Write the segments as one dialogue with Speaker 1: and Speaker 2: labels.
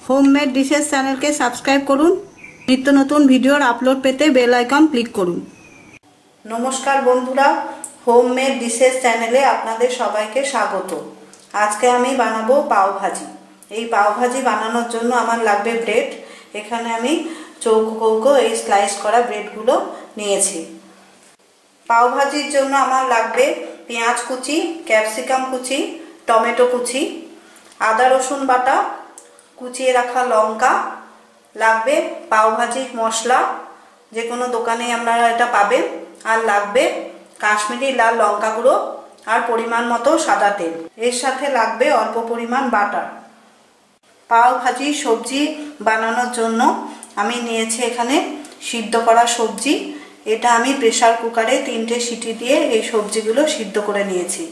Speaker 1: Homemade dishes চ্যানেলকে subscribe করুন। নিত্য নতুন ভিডিওর আপলোড পেতে বেল আইকন ক্লিক করুন। নমস্কার বন্ধুরা, হোমমেড ডিশেস চ্যানেলে আপনাদের সবাইকে স্বাগত। আজকে আমি বানাবো পাও ভাজি। এই পাও ভাজি বানানোর জন্য আমার লাগবে ব্রেড। এখানে আমি চৌকো চৌকো এই স্লাইস করা ব্রেডগুলো নিয়েছি। পাও ভাজির জন্য আমার লাগবে পেঁয়াজ কুচি, ক্যাপসিকাম কুচি, টমেটো কুচি, আদা রসুন বাটা, কুচিয়ে রাখা লঙ্কা, লাগবে পাও ভাজির মশলা, যে কোনো দোকানে আপনারা এটা পাবেন, আর লাগবে কাশ্মীরি লাল লঙ্কা গুঁড়ো আর পরিমাণ মতো সাদা তেল। এর সাথে লাগবে অল্প পরিমাণ বাটার। পাও ভাজি সবজি বানানোর জন্য আমি নিয়েছি এখানে সিদ্ধ করা সবজি। এটা আমি প্রেসার কুকারে 3টে সিটি দিয়ে এই সবজিগুলো সিদ্ধ করে নিয়েছি।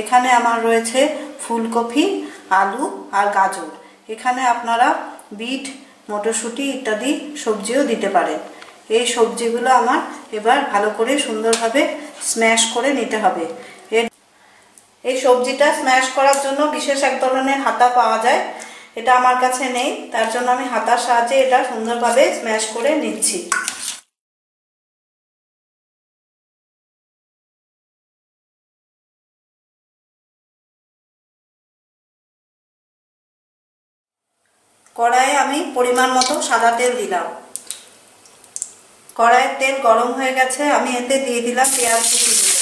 Speaker 1: এখানে আমার রয়েছে ফুলকপি, আলু আর গাজর। এখানে আপনারা বিট, মটরশুঁটি ইত্যাদি সবজিও দিতে পারেন। এই সবজিগুলো আমার এবার ভালো করে সুন্দরভাবে স্ম্যাশ করে নিতে হবে। এই সবজিটা স্ম্যাশ করার জন্য বিশেষ এক ধরনের হাতা পাওয়া যায়, এটা আমার কাছে নেই, তার জন্য আমি হাতার সাহায্যে এটা সুন্দরভাবে স্ম্যাশ করে নিচ্ছি। কড়াইয়ে আমি পরিমাণ মতো সাদা তেল দিলাম। কড়াইয়ের তেল গরম হয়ে গেছে, আমি এতে দিয়ে দিলাম পেঁয়াজ কুচিগুলো।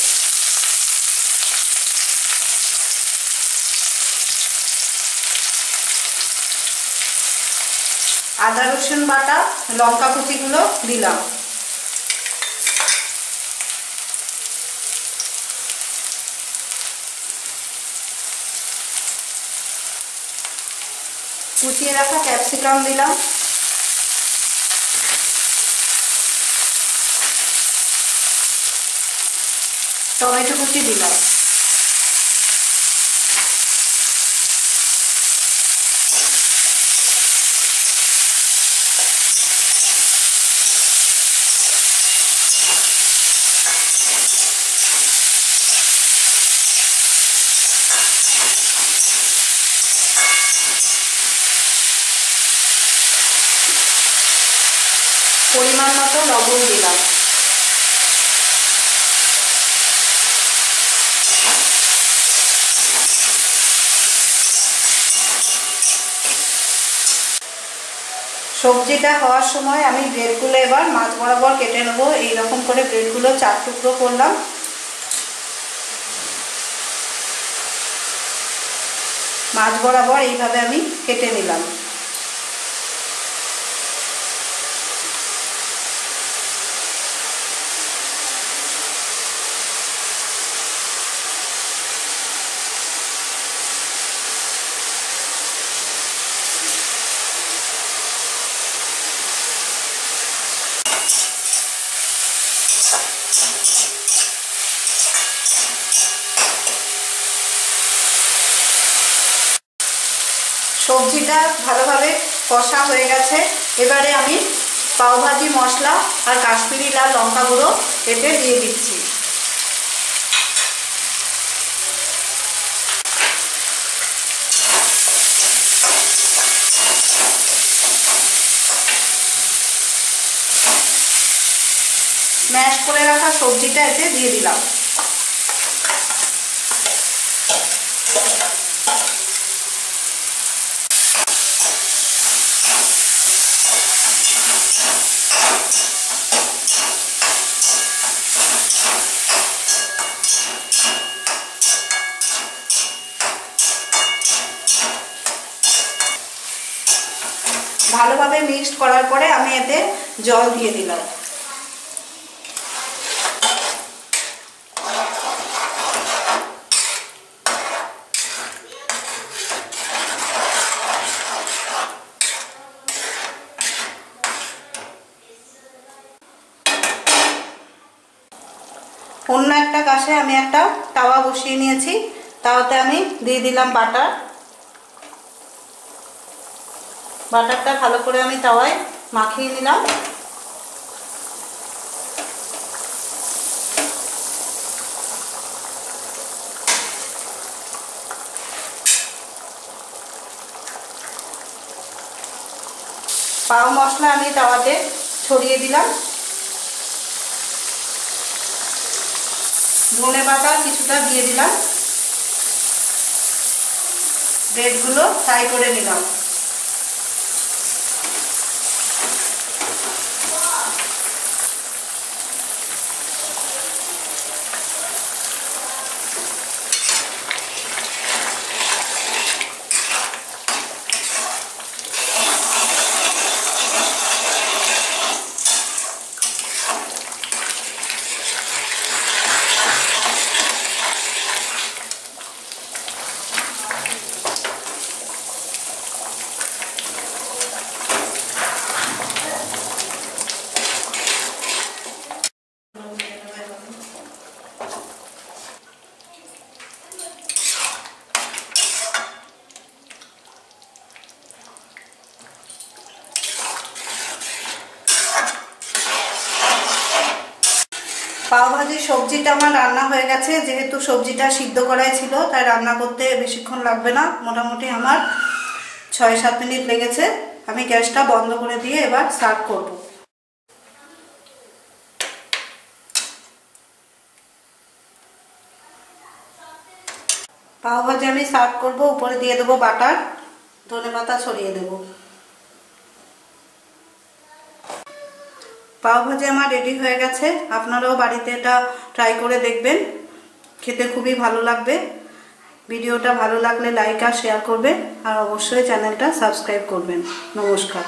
Speaker 1: আদা রসুন বাটা, লঙ্কা কুচিগুলো দিলাম। কুচিয়ে রাখা ক্যাপসিকাম দিলাম। টমেটো কুচি দিলাম। পরিমাণ মতো লবণ দিলাম। সবজিটা হওয়ার সময় আমি ব্রেডগুলো এবার মাছ বরাবর কেটে নেব। এইরকম করে ব্রেডগুলো 4 টুকরো করলাম। মাছ বরাবর এইভাবে আমি কেটে নিলাম। সবজিটা ভালোভাবে কষা হয়ে গেছে। এবারে আমি পাও ভাজি মশলা আর কাশ্মীরি লাল লঙ্কা গুঁড়ো এতে দিয়ে দিচ্ছি। স্ম্যাশ করে রাখা সবজিটা এতে দিয়ে দিলাম। ভালোভাবে মিক্সড করার পরে আমি এতে জল দিয়ে দিলাম। অন্য একটা কাছে আমি একটা তাওয়া বসিয়ে নিয়েছি, তাওয়াতে আমি দিয়ে দিলাম বাটার। বাটারটা ভালো করে আমি তাওয়ায় মাখিয়ে নিলাম। পাও মশলা আমি তাওয়াতে ছড়িয়ে দিলাম। ধনে পাতা কিছুটা দিয়ে দিলাম। ব্রেডগুলো ফ্রাই করে নিলাম। পাও ভাজির সবজিটা আমার রান্না হয়ে গেছে। যেহেতু সবজিটা সিদ্ধ করাই ছিল তাই রান্না করতে বেশিক্ষণ লাগবে না, মোটামুটি আমার 6-7 মিনিট লেগেছে। আমি গ্যাসটা বন্ধ করে দিয়ে এবার সার্ভ করব। পাও ভাজি আমি সার্ভ করব, উপরে দিয়ে দেবো বাটার, ধনেপাতা ছড়িয়ে দেব। পাও ভাজি আমার রেডি হয়ে গেছে। আপনারাও বাড়িতে এটা ট্রাই করে দেখবেন, খেতে খুবই ভালো লাগবে। ভিডিওটা ভালো লাগলে লাইক আর শেয়ার করবেন, আর অবশ্যই চ্যানেলটা সাবস্ক্রাইব করবেন। নমস্কার।